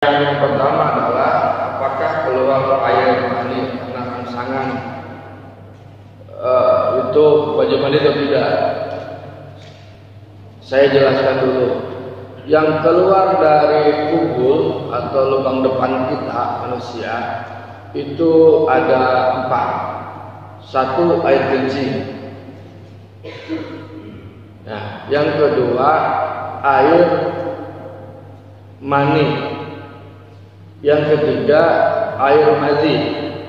Yang pertama adalah apakah keluar air mani karena rangsangan itu wajib mandi atau tidak? Saya jelaskan dulu. Yang keluar dari kubul atau lubang depan kita manusia itu ada 4. 1 air kencing. Nah, yang kedua air mani. Yang ketiga air madhi.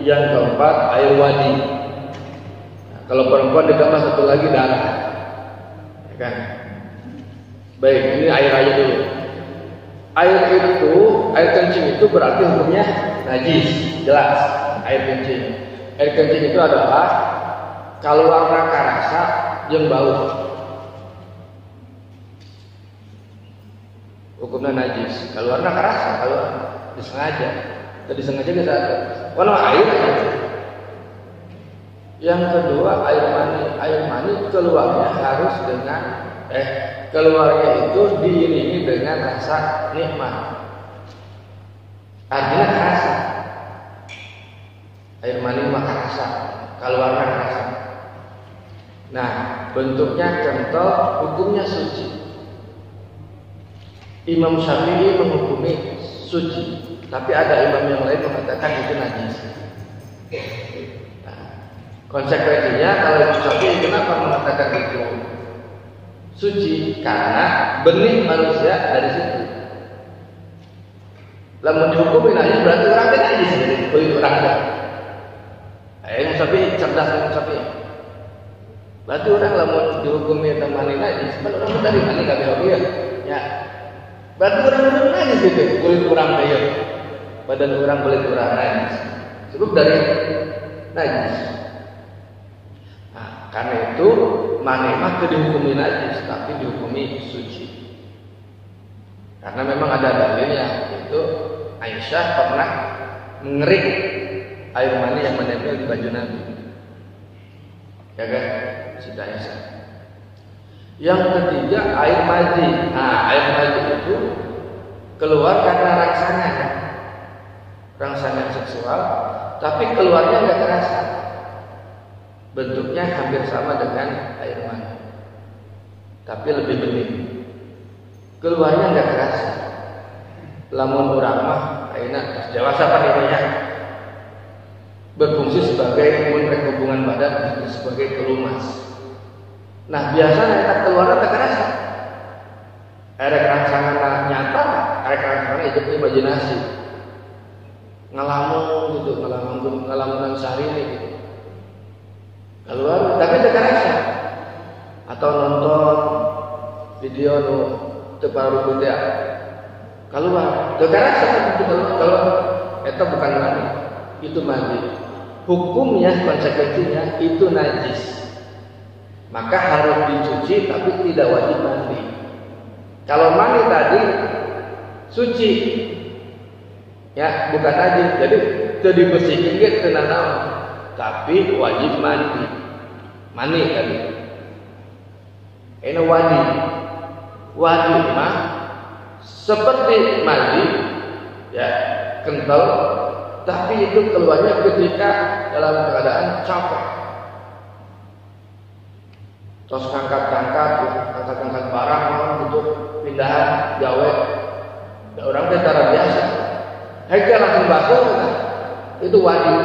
Yang keempat air wadi. Nah, kalau perempuan ditambah 1 lagi darah, ya kan? Baik, ini air aja dulu. Air kencing itu berarti hukumnya najis, jelas. Air kencing. Air kencing itu adalah kalau warna karasa yang bau, hukumnya najis. Kalau warna karasa, kalau disengaja, kita warna air. Yang kedua air mani keluarnya harus dengan keluarnya itu diiringi dengan rasa nikmat. Artinya rasa. Air mani maka rasa, keluarnya rasa. Nah, bentuknya kental, hukumnya suci. Imam Syafi'i menghukumi suci, tapi ada imam yang lain mengatakan itu najis. Nah, konsekuensinya kalau Imam Syafi'i kenapa mengatakan itu suci? Karena benih manusia dari situ. Lamun dihukumi najis berarti orang itu najis, jadi kulit orang ada. Imam Syafi'i cerdas, Imam Syafi'i. Berarti orang lamun dihukumi temani najis, kalau orang dari mana enggak bilang ya. Berarti orang itu najis gitu, kulit orang dia. Badan orang kulit orang najis. Cukup dari najis. Nah, karena itu mani mah dihukumi najis, tapi dihukumi suci. Karena memang ada dalilnya, yaitu Aisyah pernah mengerik air mani yang menempel di baju Nabi. Ya kan? Siti Aisyah. Yang ketiga air madhi. Nah, air madhi itu keluar karena rangsangan seksual, tapi keluarnya nggak terasa. Bentuknya hampir sama dengan air mani, tapi lebih bening. Keluarnya nggak terasa. Lamun urang mah ayeuna dewasa panitinya berfungsi sebagai hubungan badan, sebagai pelumas. Nah, biasanya kita keluarnya tak terasa. Ada rangsangan nyata, ada rangsangan itu imajinasi. Ngalamun sehari ini gitu. Keluar tapi tak terasa. Atau nonton video nu teu paruh teh keluar, tak terasa itu kalau itu bukan mandi, itu mandi. Hukumnya, konsekuensinya itu najis. Maka harus dicuci tapi tidak wajib mandi. Kalau mandi tadi suci, ya bukan najis, jadi tidak dibersihkan gitu tapi wajib mandi. Mandi tadi. Ini wajib mah seperti mandi, ya kental, tapi itu keluarnya ketika dalam keadaan capek. Terus angkat barang untuk pindahan gawe. Orang tentara biasa. Hanya langsung basuh, itu wajib.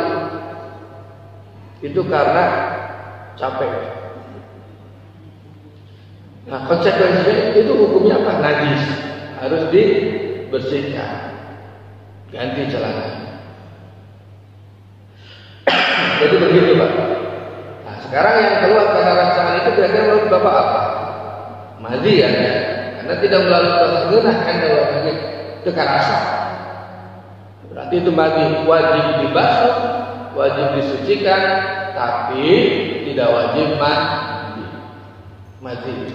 Itu karena capek. Nah, konsekuensinya itu hukumnya apa? Najis. Harus dibersihkan. Ganti celana. Jadi begitu, Pak. Nah, sekarang yang keluar karena rangsangan itu kira-kira menurut Bapak apa? Madhi ya, karena tidak melalui proses genah kan kalau madhi itu karasa. Berarti itu madhi wajib dibasuh, wajib disucikan, tapi tidak wajib mandi.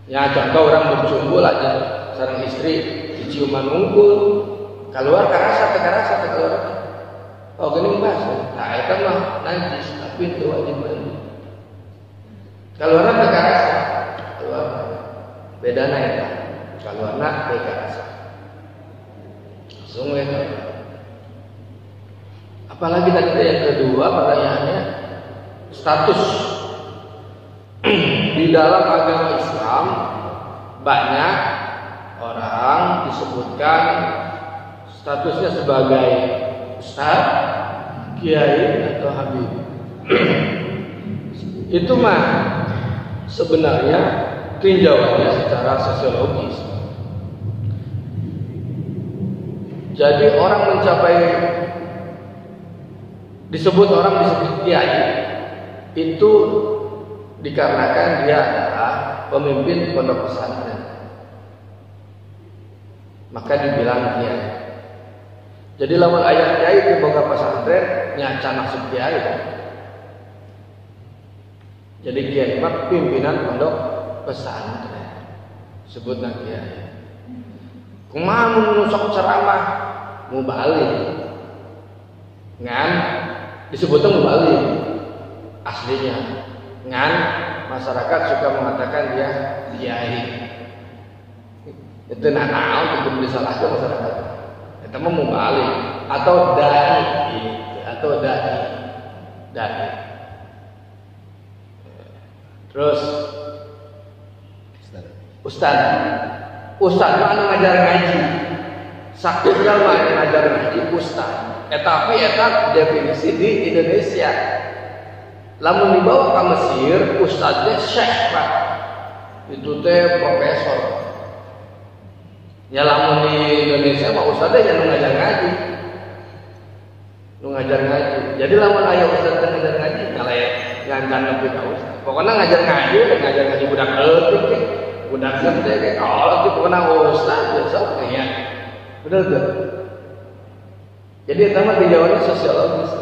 Ya contoh orang bercumbul aja, seorang istri diciuman unggul, keluar karasa, keluar. Oh gini basuh, nah itu mah najis, tapi itu wajib mandi. Keluarnya karasa, keluar beda ya, keluarnya karasa. langsung ya. Apalagi tadi yang kedua pertanyaannya status di dalam agama Islam banyak orang disebutkan statusnya sebagai ustaz, kiai atau habib. Itu mah sebenarnya tinjauannya secara sosiologis. Jadi orang disebut kiai itu dikarenakan dia adalah pemimpin pondok pesantren, maka dibilang kiai. Jadi lamun ayat kiai di boga pesantren nyaca masuk kiai. Jadi kiai mah pimpinan pondok pesantren, sebutna kiai. Kumaha mun sok ceramah mubalik. Ngan disebutnya mubalik aslinya. Ngan masyarakat suka mengatakan dia kiai. Itu naon untuk disalahkan masyarakat. Itu mah mubalik atau dai atau dai. Terus Ustaz mah anu ngajar ngaji. Sakiral mah ngajar ngaji ustaz. Tapi eta definisi di Indonesia. Lamun dibawa ke Mesir, ustaznya syekh Pak. Itu teh profesor. Ya lamun di Indonesia mah ustaznya yang ngajar ngaji. Ngajar ngaji. Jadi lamun aya ustaz ngajar ngaji, kalaya ngancan nepi ka ustaz. Pokoknya ngajar ngaji budak leutik. Budak gede kalau itu pernah ustaz besok ya. Benar tuh. Jadi itu mah dijawabnya sosiologis.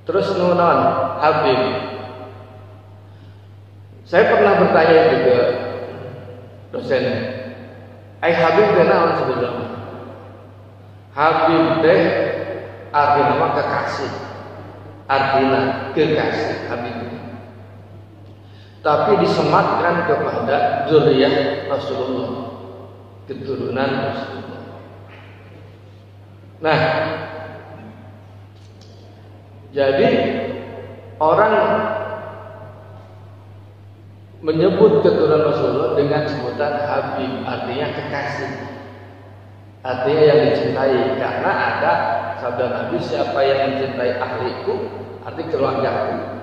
Terus nunon Habib. Saya pernah bertanya juga dosen. Habib teh naon sebenarnya? Habib teh artinya mah kekasih. Artinya kekasih Habib. Tapi disematkan kepada zuriyah Rasulullah, keturunan Rasulullah. Nah, jadi orang menyebut keturunan Rasulullah dengan sebutan Habib, artinya kekasih, artinya yang dicintai. Karena ada sabda Nabi, siapa yang mencintai ahliku, arti keluargaku,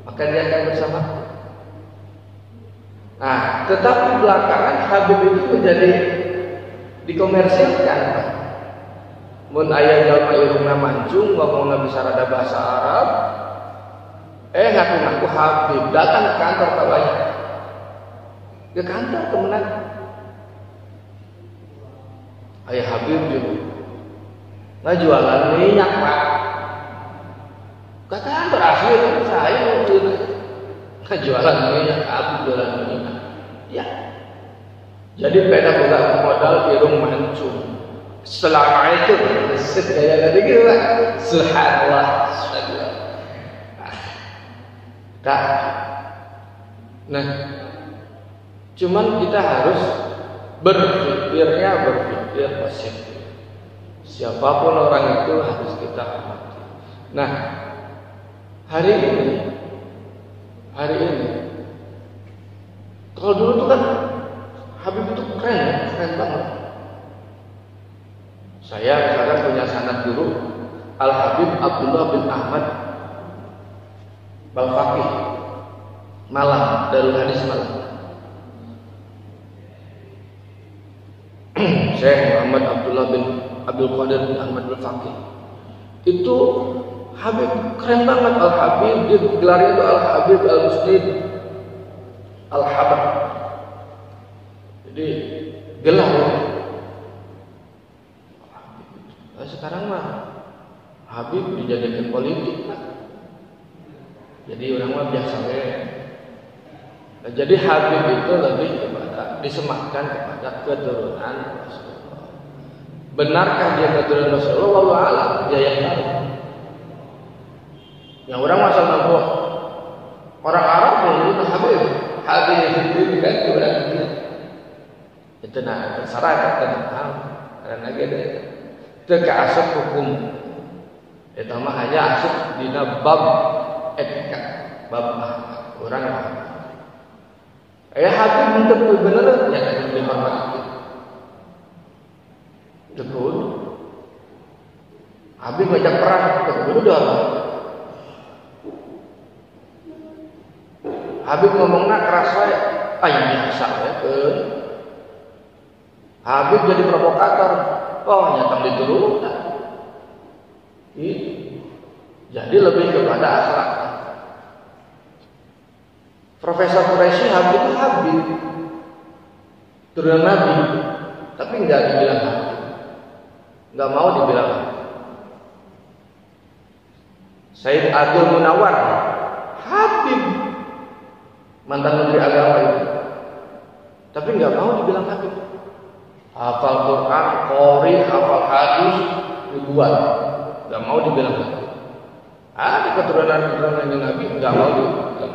maka dia akan bersamaku. Nah, tetapi belakangan Habib itu menjadi dikomersilkan. Mun aya jalma irungna mancung ngomongna bisa rada bahasa Arab, ngaku-ngaku Habib, datang ke kantor kawannya. Ke kantor kemenang. Aya Habib juga. Jualan minyak, Pak. Ke kantor asli kan saya waktu itu. Jualan minyak, Habib jualan minyak. Ya. Jadi beda modal irung mancung. Selama itu segala tadi gitu lah. Subhanallah. Nah, cuman kita harus berpikir positif. Siapapun orang itu harus kita hormati. Nah, hari ini kalau dulu tuh kan Habib itu keren banget. Saya sekarang punya sanad guru Al-Habib Abdullah bin Ahmad Balfaqih Malang, Darul Hadis Malang. Syekh Muhammad Abdullah bin Abdul Qadir bin Ahmad Balfaqih. Itu Habib keren banget. Al-Habib, dia gelarnya itu Al-Habib Al-Musnid Al-Habib. Jadi gelar. Sekarang mah Habib dijadikan politik lah. Jadi orang mah biasa Nah, jadi Habib itu lebih kepada disematkan kepada keturunan Rasulullah. Benarkah dia keturunan Rasulullah? Wallahu a'lam, dia yang tahu. Yang orang masal nampu orang Arab menyebut Habib itu kan orang itu. Itu nah masyarakat kan tahu. karena ada teu kaasup hukum. Eta mah hanya asup dina bab etika, bab urang mah. Habib henteu bener nya kudu dihormati. Betul. Habib ngajak perang kudu dihormati. Habib ngomongna keras wae, aya biasa we. Habib jadi provokator. Oh, nyata diturunkan. Jadi lebih kepada akhlak. Profesor Quraisy Habib itu Habib, turunan Nabi, tapi nggak dibilang Habib, nggak mau dibilang Habib. Said Abdul Munawar Habib, mantan Menteri Agama itu, tapi nggak mau dibilang Habib. Hafal Quran, qori, hafal hadis, ribuan, nggak mau dibilang Habib. Ada keturunan Nabi nggak mau dibilang.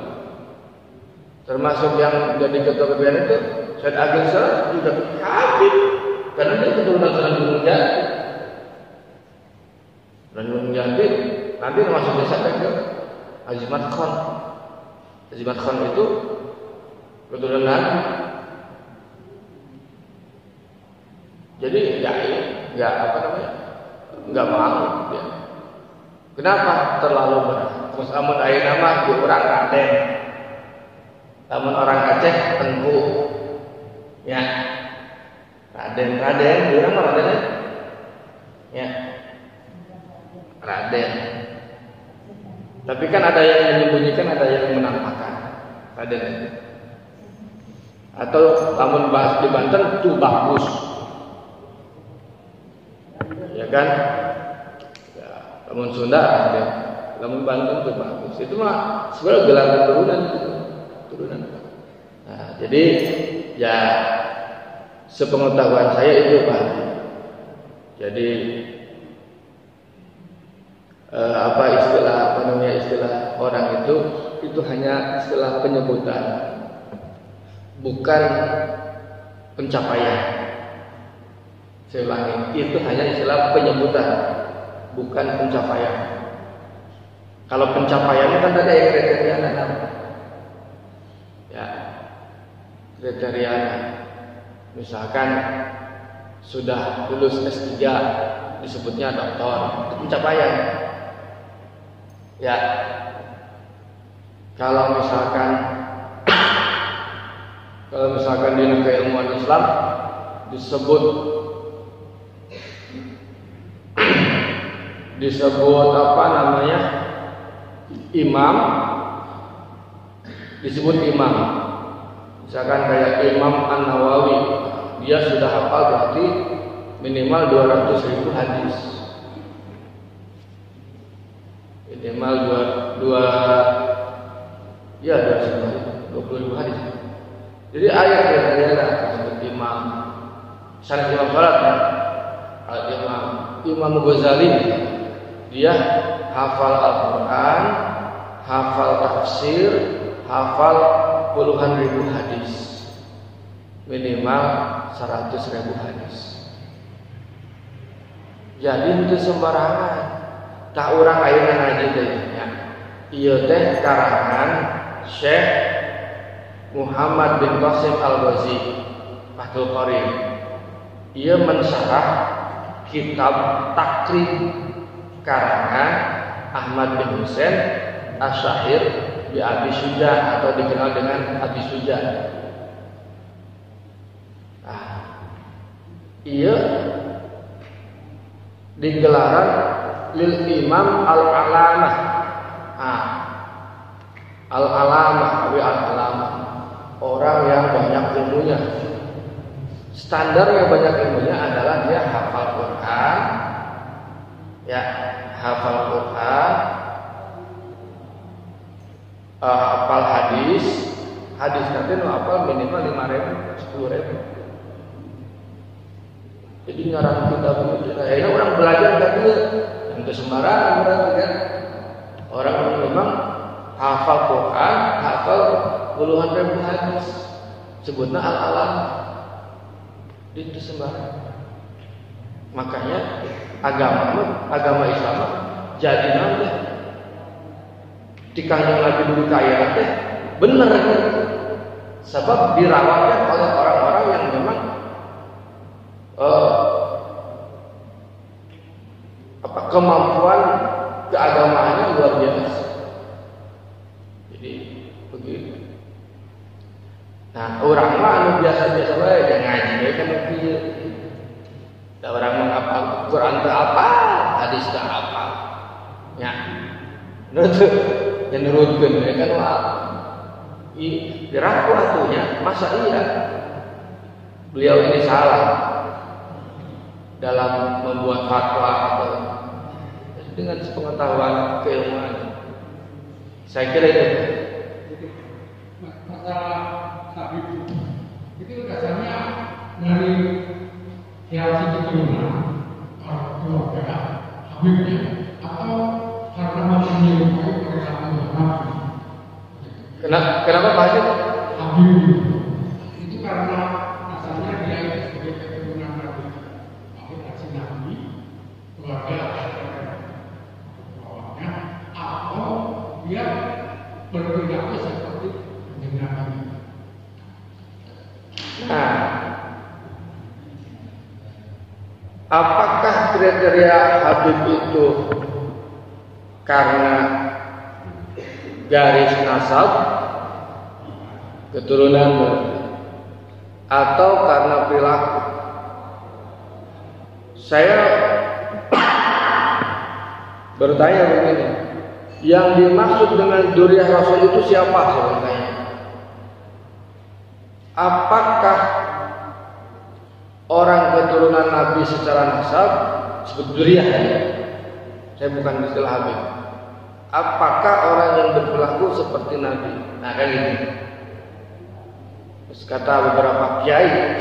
Termasuk yang jadi ketua PBN itu Said Agil Salah juga Habib, karena dia keturunan Sunan Gunung Jati. Sunan Gunung Jati nanti termasuk desa ke Azimat Khan. Azimat Khan itu keturunan Nabi. Jadi nggak apa namanya, nggak mau ya. Kenapa? Terlalu berat. Terus amun aya nama di orang Raden, amun orang Aceh Tengku, ya Raden, di orang Raden ya Raden. Tapi kan ada yang menyembunyikan, ada yang menampakkan Raden itu. Atau amun bahas di Banten itu bagus. Ya kan, ya, namun Sunda ada, namun Banten itu bagus. Itu mah sebenarnya gelar turunan. Nah, jadi ya sepengetahuan saya itu Pak. Jadi istilah orang itu hanya istilah penyebutan, bukan pencapaian. Saya ulangi, itu hanya istilah penyebutan, bukan pencapaian. Kalau pencapaiannya kan tadi yang kriteria ya, kriteria misalkan sudah lulus S3 disebutnya doktor, itu pencapaian. Ya, kalau misalkan di keilmuan Islam disebut apa namanya, imam, disebut imam. Misalkan kayak Imam An-Nawawi, dia sudah hafal berarti minimal 200.000 hadis, minimal 20.000 hadis. Jadi ayat disebut imam. Misalnya imam salat kan, Imam Ghazali, dia hafal Al-Quran, hafal tafsir, hafal puluhan ribu hadis, minimal 100.000 hadis. Jadi itu sembarangan. Tak orang lain aja tanya. Iya teh karangan Syekh Muhammad bin Qasim Al-Ghazi Fathul Qarim. Ia mensyarah kitab Takrib karangan Ahmad bin Husain Asy-Syahir bi Abi Suja atau dikenal dengan Abi Suja. Ia digelaran lil Imam Al-Alamah. Al-Alamah, orang yang banyak ilmunya. Standar yang banyak ilmunya adalah dia hafal Quran, ya hafal Quran, hafal hadis nanti hafal minimal 5.000, 10.000. Jadi ngarang kitab itu, akhirnya orang belajar tadi yang sembarangan orang kan. Orang memang hafal Quran, hafal puluhan ribu hadis, sebutnya al-alam. Itu sembarangan. Makanya agama Islam jadi nanti di kanjeng Nabi dulu kaya teh bener sebab dirawatnya oleh orang-orang yang memang kemampuan keagamaannya luar biasa. Jadi begitu. Nah, orang mah anu biasa-biasa wae yang ngaji bae kan kieu. Da orang mah hafal Quran teh apa, hadis teh apa. Ya. Nurutkeun we kan wah. Diraku atunya, masa iya beliau ini salah dalam membuat fatwa atau dengan sepengetahuan keilmuan. Saya kira itu. Masalah Habib itu dasarnya dari reaksi keturunan orang keluarga Habibnya atau karena masih menyerupai perkataan Nabi. Kenapa Pak Haji? Habib itu karena asalnya dia itu sebagai keturunan Nabi. Reaksi Nabi keluarga bawahnya atau dia berperilaku seperti dengan Nabi. Nah, apakah kriteria Habib itu karena garis nasab keturunan atau karena perilaku? Saya bertanya begini, yang dimaksud dengan dzurriyyah Rasul itu siapa sebenarnya? Apakah orang keturunan Nabi secara nasab disebut dzurriyyah? Saya bukan istilah Habib. Apakah orang yang berperilaku seperti Nabi? Nah, kayak gini. Terus kata beberapa kiai,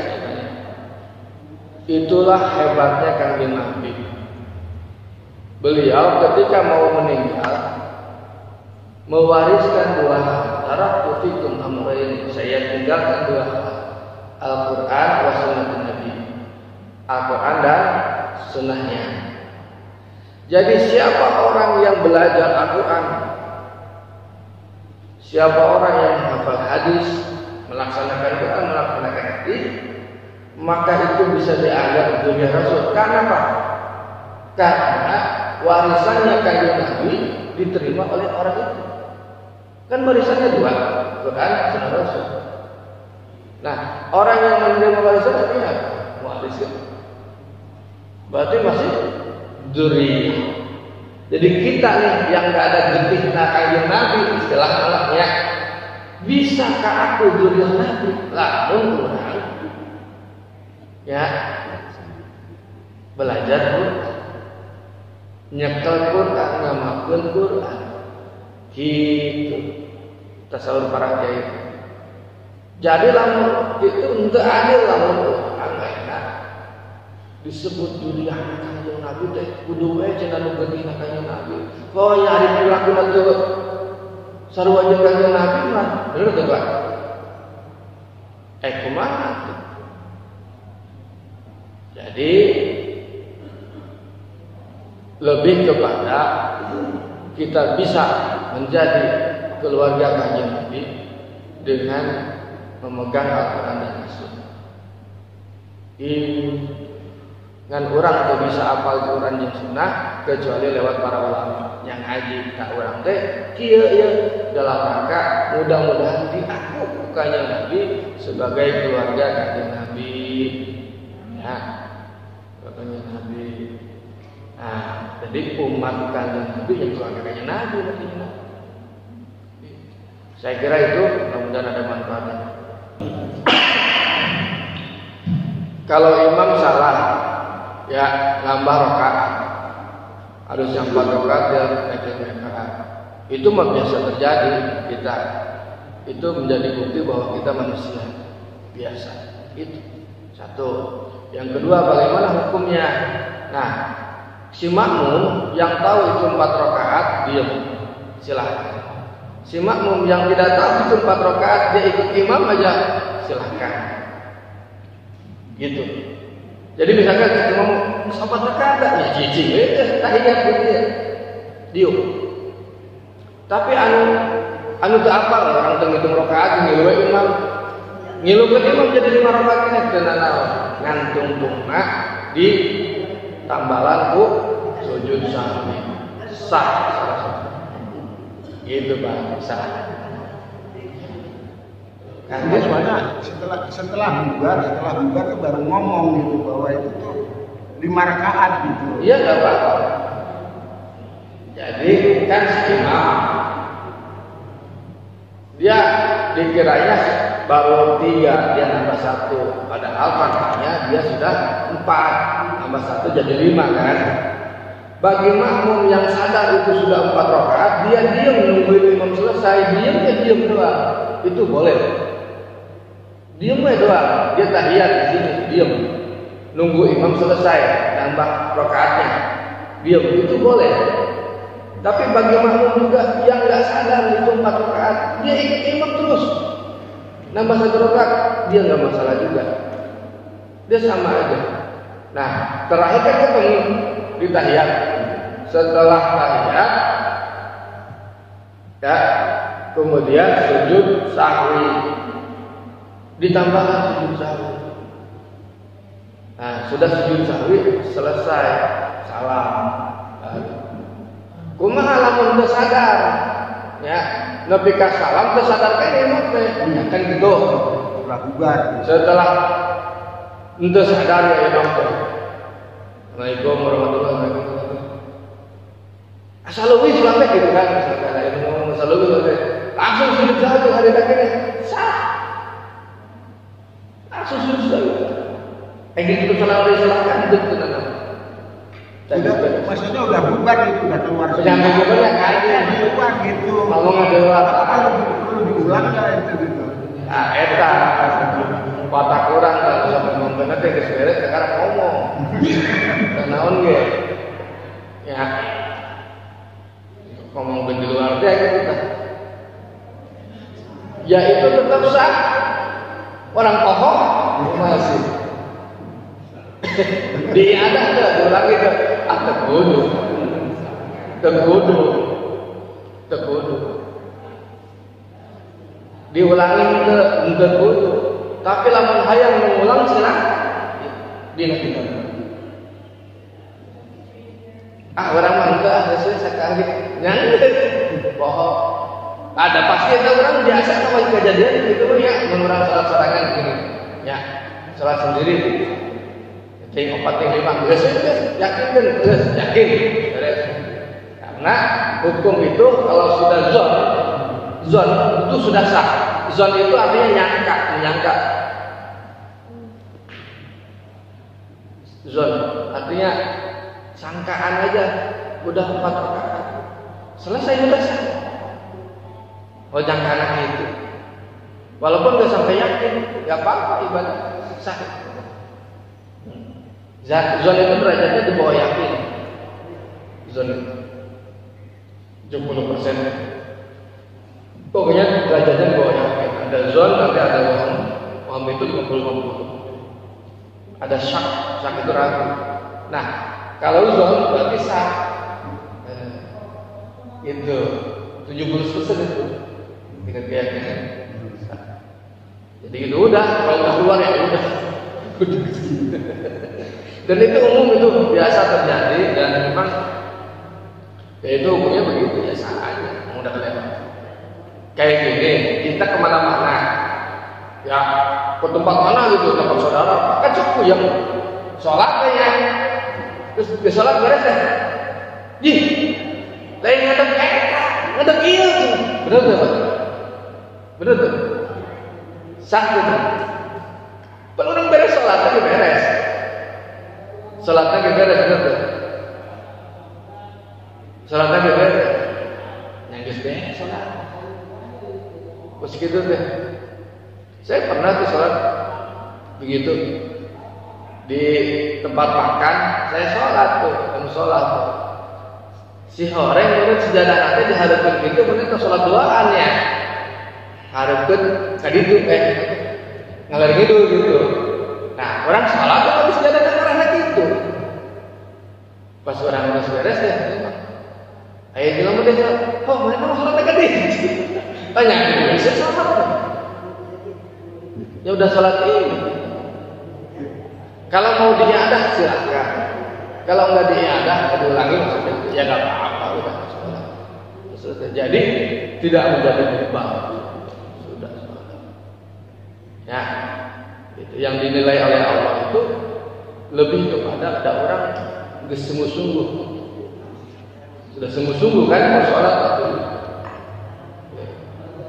itulah hebatnya kanjeng Nabi. Beliau ketika mau meninggal mewariskan dua hal. Taraktu fikum amrayn, saya tinggalkan dua hal. Al-Quran wa sunnatun Nabi. Al-Quran dan sunnahnya. Jadi siapa orang yang belajar Al-Quran, siapa orang yang menghafal hadis, melaksanakan Quran, melaksanakan hadis, maka itu bisa dianggap dzurriyyah Rasul. Karena apa? Karena warisannya kanjeng Nabi diterima oleh orang itu. Kan warisannya dua, Quran, Sunnah Rasul. Nah, orang yang menerima warisan artinya wariskan. Berarti masih dzurriyyah. Jadi kita nih yang nggak ada getih kanjeng Nabi, istilah malahnya, bisakah aku dzurriyyah Nabi? Lamun kurang, ya belajar Quran, nyekel Quran, ngamakeun Quran, gitu. Tasawur para kiai. Jadi lamun itu untuk adil lamun anggaina disebut dzurriyyah kanjeng Nabi teh kudu we cenah nu getih kanjeng Nabi. Kok nyari perilaku teh sarua jeung kanjeng Nabi mah bener teh Pak. Kumaha tuh? Jadi lebih kepada kita bisa menjadi keluarga kanjeng Nabi dengan memegang Al-Quran dan Sunnah. Dengan orang tuh bisa apal Quran dan Sunnah kecuali lewat para ulama yang ngaji tak orang teh kieu ya dalam rangka mudah-mudahan diaku kanjeng Nabi sebagai keluarga kanjeng Nabi. Ya, kanjeng Nabi. Nah, jadi umat kanjeng Nabi yang keluarga kanjeng Nabi artinya. Saya kira itu mudah-mudahan ada manfaatnya. Kalau imam salah, ya nambah rakaat, harusnya 4 rakaat dia naik rakaat. Itu mah biasa terjadi kita. Itu menjadi bukti bahwa kita manusia biasa. Itu satu. Yang kedua, bagaimana hukumnya? Nah, si makmum yang tahu itu 4 rakaat diam, silahkan. Si makmum yang tidak tahu itu 4 rakaat dia ikut imam aja, silahkan. Gitu. Jadi misalkan kita ngomong sahabat rakaat ya cici tahiyat gitu ya. Diuk. Tapi anu teu apal orang teu ngitung rakaat ngilu we imam. Ngilukeun imam jadi 5 rakaat kene teu naon. Ngantung-tungna di tambalan ku sujud sahwi. Sah salah. Gitu Bang, sah. Karena soalnya setelah bubar tuh baru ngomong gitu bahwa itu tuh 5 rakaat gitu. Iya nggak apa-apa. Jadi kan si imam dia dikiranya baru 3 dia nambah 1, padahal faktanya dia sudah 4 nambah 1 jadi 5 kan. Bagi makmum yang sadar itu sudah 4 rakaat, dia diam nungguin imam selesai, diam doang, itu boleh. Diam doang, dia tahiyat di sini, diam. Nunggu imam selesai, nambah rakaatnya. Diam, itu boleh. Tapi bagi makmum juga yang nggak sadar itu 4 rakaat, dia ikut imam terus. Nambah 1 rakaat, dia nggak masalah juga. Dia sama aja. Nah, terakhir kan ketemu di tahiyat. Setelah tahiyat, ya, kemudian sujud sahwi. Ditambahkan sujud sahwi. Nah, sudah sujud sahwi selesai, salam. Kumaha lamun teu sadar, ya, nepi ka salam teu sadar kan imam teh, kan gitu. Setelah bubar. Setelah teu sadar ya imam teh. Assalamualaikum warahmatullahi wabarakatuh. Assalamualaikum salam gitu kan, misalkan ada yang ngomong assalamualaikum, langsung sujud sahwi hari kene. Sah. Susul gitu salah silakan itu tenang. Maksudnya udah bubar itu udah keluar. Sampai bubarnya kan bubar gitu. Ngomong ada apa? Perlu diulang enggak itu gitu. Nah, eta watak kurang kalau sampai ngomong teh geus beres sekarang ngomong. Naon ge? Ya. Ngomong di luar teh gitu. Ya itu tetap sah. Orang kokoh masih dia ada lagi ke tegudu diulangi ke tegudu tapi lamun hayang mengulang silakan dina kita orang mangga hasil sekali nyangge bohong. Ada pasti ada orang biasa sama kejadian gitu ya, mengurangi salat-salangan gini. Ya, salat sendiri. Ting 4 ting 5 geus yakin. Beres. Karena hukum itu kalau sudah zon itu sudah sah. Zon itu artinya menyangka. Zon artinya sangkaan aja udah 4 rakaat. Selesai udah sah. Oh jangan anak itu, walaupun nggak sampai yakin, nggak apa-apa ibadah sah. Zon itu derajatnya di bawah yakin. Zon 70%. Pokoknya derajatnya di bawah yakin. Ada zon, nanti ada waham itu 50-50. Ada syak itu ragu. Nah, kalau zon berarti sah. Itu 70% itu. Tingkat keyakinan. Jadi itu udah, kalau udah keluar ya udah. Dan itu umum itu biasa terjadi dan memang ya itu umumnya begitu ya salah aja, udah kelewat. Kayak gini, kita kemana-mana, ya ke tempat mana gitu, tempat saudara, kan cukup yang sholat ya, terus ke sholat beres ya, lain ngadep iya, bener tuh. Bener tuh, sah gitu. Kalau orang beres sholatnya beres, sholatnya beres bener tuh. Sholatnya beres, yang beres sholat. Terus gitu deh. Saya pernah tuh sholat begitu di tempat makan, saya sholat tuh, sholat tuh. Si horeng menurut sejadah nanti diharapkan gitu, menurut sholat duaan ya. Harapkan tadi itu ngalir gitu. Nah orang sholat tuh habis sejadah orang Pas orang udah beres ya, ayo bilang udah ya, oh mana mau sholat negatif? Tanya gitu, bisa sholat kan? Ya udah sholat ini. Kalau mau diadah silakan. Kalau nggak diadah, diulangi maksudnya ya nggak apa-apa udah sholat. Jadi tidak menjadi beban. Sudah sholat. Ya, itu yang dinilai oleh Allah itu lebih kepada ada orang sungguh-sungguh. Sudah sungguh-sungguh kan mau sholat itu.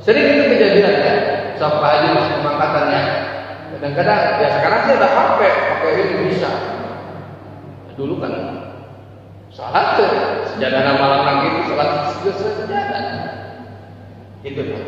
Sering itu kejadian ya. Sampai haji masuk pemangkatannya. Kadang-kadang ya sekarang sih ada pakai ini bisa. Dulu kan sholat tuh sejadah malam lagi itu sholat sejadah. Itu kan.